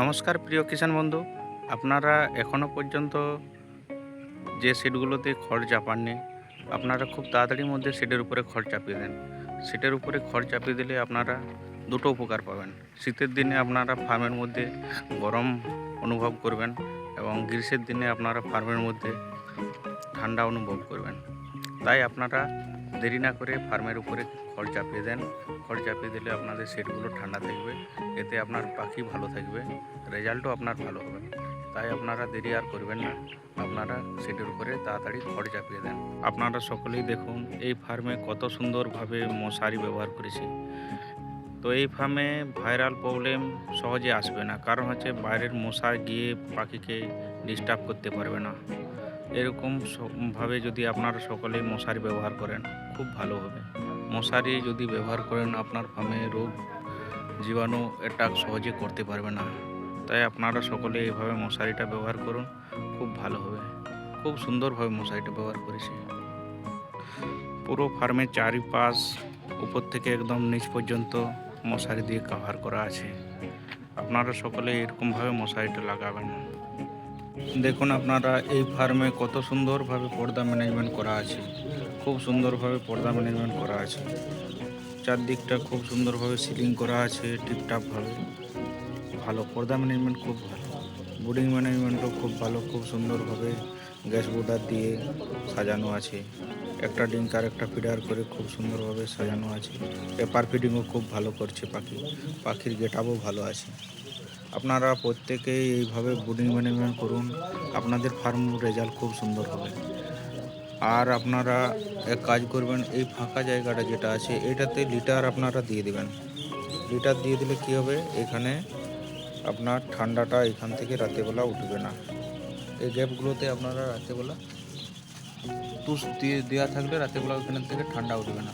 নমস্কার প্রিয় কিষাণ বন্ধু, আপনারা এখনও পর্যন্ত যে সিটগুলোতে খড় চাপাননি, আপনারা খুব তাড়াতাড়ির মধ্যে সিটের উপরে খড় চাপিয়ে দেন। সিটের উপরে খড় চাপিয়ে দিলে আপনারা দুটো উপকার পাবেন। শীতের দিনে আপনারা ফার্মের মধ্যে গরম অনুভব করবেন এবং গ্রীষ্মের দিনে আপনারা ফার্মের মধ্যে ঠান্ডা অনুভব করবেন। তাই আপনারা দেরি না করে ফার্মের উপরে খড় চাপিয়ে দেন। খড় চাপিয়ে দিলে আপনাদের সেটগুলো ঠান্ডা থাকবে, এতে আপনার পাখি ভালো থাকবে, রেজাল্টও আপনার ভালো হবে। তাই আপনারা দেরি আর করবেন না, আপনারা সেটের উপরে তাড়াতাড়ি খড় চাপিয়ে দেন। আপনারা সকলেই দেখুন এই ফার্মে কত সুন্দরভাবে মশারি ব্যবহার করেছি। তো এই ফার্মে ভাইরাল প্রবলেম সহজে আসবে না, কারণ হচ্ছে বাইরের মশা গিয়ে পাখিকে ডিস্টার্ব করতে পারবে না। এরকম ভাবে যদি আপনারা সকলে মশারি ব্যবহার করেন খুব ভালো হবে। মশারি যদি ব্যবহার করেন আপনার ফার্মে রোগ জীবাণু অ্যাটাক সহজে করতে পারবে না। তাই আপনারা সকলে এইভাবে মশারিটা ব্যবহার করুন, খুব ভালো হবে। খুব সুন্দরভাবে মশারিটা ব্যবহার করেছি। পুরো ফার্মের চারিপাশ উপর থেকে একদম নিচ পর্যন্ত মশারি দিয়ে কভার করা আছে। আপনারা সকলে এরকমভাবে মশারিটা লাগাবেন। দেখুন আপনারা এই ফার্মে কত সুন্দরভাবে পর্দা ম্যানেজমেন্ট করা আছে, খুব সুন্দরভাবে পর্দা ম্যানেজমেন্ট করা আছে। চারদিকটা খুব সুন্দরভাবে সিলিং করা আছে ঠিকঠাকভাবে। ভালো পর্দা ম্যানেজমেন্ট, খুব ভালো। বোর্ডিং ম্যানেজমেন্টও খুব ভালো, খুব সুন্দরভাবে গ্যাস বোর্ডার দিয়ে সাজানো আছে। একটা ডিঙ্কার একটা ফিডার করে খুব সুন্দরভাবে সাজানো আছে। পেপার ফিডিংও খুব ভালো করছে পাখির গেটআপও ভালো আছে। আপনারা প্রত্যেকেই এইভাবে বোর্ডিং ম্যানেজমেন্ট করুন, আপনাদের ফার্ম রেজাল্ট খুব সুন্দর হবে। আর আপনারা এক কাজ করবেন, এই ফাঁকা জায়গাটা যেটা আছে এটাতে লিটার আপনারা দিয়ে দেবেন। লিটার দিয়ে দিলে কি হবে, এখানে আপনার ঠান্ডাটা এখান থেকে রাতেরবেলা উঠবে না। এই গ্যাপগুলোতে আপনারা রাতেরবেলা তুষ দিয়ে দেওয়া থাকলে রাতেরবেলা ওখান থেকে ঠান্ডা উঠবে না।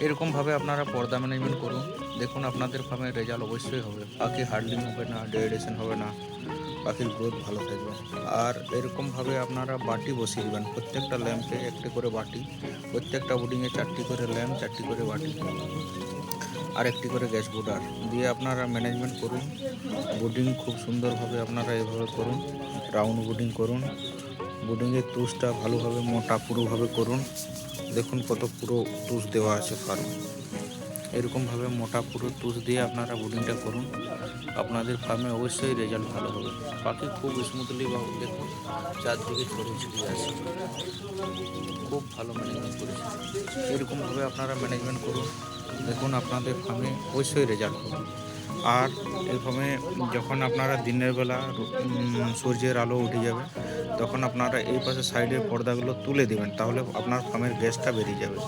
এরকমভাবে আপনারা পর্দা ম্যানেজমেন্ট করুন, দেখুন আপনাদের ফার্মের রেজাল্ট অবশ্যই হবে। পাখি হার্ডলিং হবে না, ডেহাইড্রেশন হবে না, পাখির গ্রোথ ভালো থাকবে। আর এরকমভাবে আপনারা বাটি বসিয়ে দেবেন, প্রত্যেকটা ল্যাম্পে একটি করে বাটি, প্রত্যেকটা বোর্ডিংয়ে 4টি করে ল্যাম্প, 4টি করে বাটি আর একটি করে গ্যাস বোর্ডার দিয়ে আপনারা ম্যানেজমেন্ট করুন। বোর্ডিং খুব সুন্দরভাবে আপনারা এভাবে করুন, রাউন্ড বোর্ডিং করুন। বোর্ডিংয়ের তুষটা ভালোভাবে মোটা পুরোভাবে করুন। দেখুন কত পুরো তুষ দেওয়া আছে ফার্মে। এরকমভাবে মোটা পুরো তুষ দিয়ে আপনারা বোর্ডিংটা করুন, আপনাদের ফার্মে অবশ্যই রেজাল্ট ভালো হবে। পাখি খুব স্মুথলি দেখুন চারদিকে ছড়িয়ে ছিটিয়ে আছে, খুব ভালো ম্যানেজমেন্ট করেছে। এরকমভাবে আপনারা ম্যানেজমেন্ট করুন, দেখুন আপনাদের ফার্মে অবশ্যই রেজাল্ট হবে। আর এই ফার্মে যখন আপনারা দিনের বেলা সূর্যের আলো উঠে যাবে তখন আপনারা এই পাশে সাইডের পর্দাগুলো তুলে দেবেন, তাহলে আপনার ফার্মের গ্যাসটা বেরিয়ে যাবে।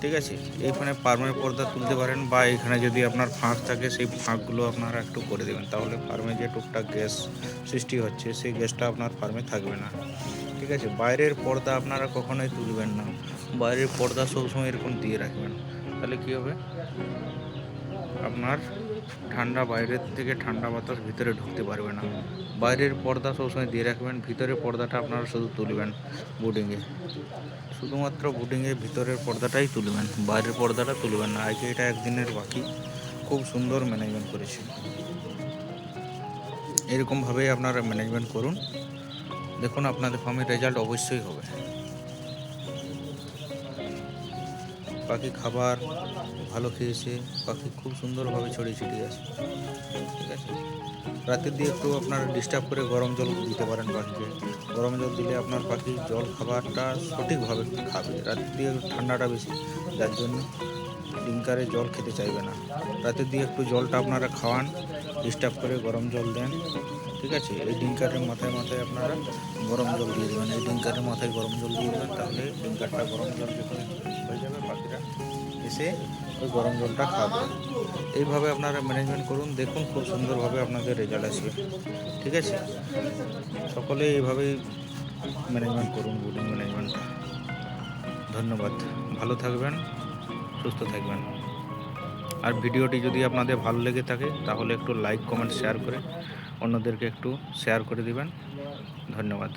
ঠিক আছে, এইখানে ফার্মের পর্দা তুলতে পারেন, বা এখানে যদি আপনার ফাঁক থাকে সেই ফাঁকগুলো আপনারা একটু করে দেবেন, তাহলে ফার্মে যে টুকটাক গ্যাস সৃষ্টি হচ্ছে সেই গ্যাসটা আপনার ফার্মে থাকবে না। ঠিক আছে, বাইরের পর্দা আপনারা কখনোই তুলবেন না, বাইরের পর্দা সবসময় এরকম দিয়ে রাখবেন। তাহলে কী হবে, আপনার ঠান্ডা বাইরের থেকে ঠান্ডা বাতাস ভিতরে ঢুকতে পারবে না। বাইরের পর্দা সবসময় দিয়ে রাখবেন, ভিতরের পর্দাটা আপনারা শুধু তুলবেন বোর্ডিংয়ে, শুধুমাত্র বোর্ডিংয়ে ভিতরের পর্দাটাই তুলবেন, বাইরের পর্দাটা তুলবেন না। আজকে এটা একদিনের বাকি, খুব সুন্দর ম্যানেজমেন্ট করেছি। এরকমভাবেই আপনারা ম্যানেজমেন্ট করুন, দেখুন আপনাদের ফার্মের রেজাল্ট অবশ্যই হবে। পাখি খাবার ভালো খেয়েছে, পাখি খুব সুন্দরভাবে ছড়িয়ে ছিটিয়ে আছে। ঠিক আছে, রাতের দিয়ে একটু আপনারা ডিস্টার্ব করে গরম জল দিতে পারেন পাখিকে। গরম জল দিলে আপনার পাখি জল খাবারটা সঠিকভাবে খাবে। রাতের দিয়ে ঠান্ডাটা বেশি, যার জন্য ডিঙ্কারে জল খেতে চাইবে না। রাতের দিয়ে একটু জলটা আপনারা খাওয়ান, ডিস্টার্ব করে গরম জল দেন। ঠিক আছে, এই ডিঙ্কারের মাথায় মাথায় আপনারা গরম জল দিয়ে দেবেন, এই ডিঙ্কারের মাথায় গরম জল দিয়ে দেবেন, তাহলে ডিঙ্কারটা গরম জল যখন হয়ে যাবে পাখিরা এসে ওই গরম জলটা খাবে। এইভাবে আপনারা ম্যানেজমেন্ট করুন, দেখুন খুব সুন্দরভাবে আপনাদের রেজাল্ট আসবে। ঠিক আছে, সকলে এইভাবেই ম্যানেজমেন্ট করুন, বোর্ডিং ম্যানেজমেন্টটা। ধন্যবাদ, ভালো থাকবেন, সুস্থ থাকবেন। আর ভিডিওটি যদি আপনাদের ভালো লেগে থাকে তাহলে একটু লাইক কমেন্ট শেয়ার করে অন্যদেরকে একটু শেয়ার করে দিবেন। ধন্যবাদ।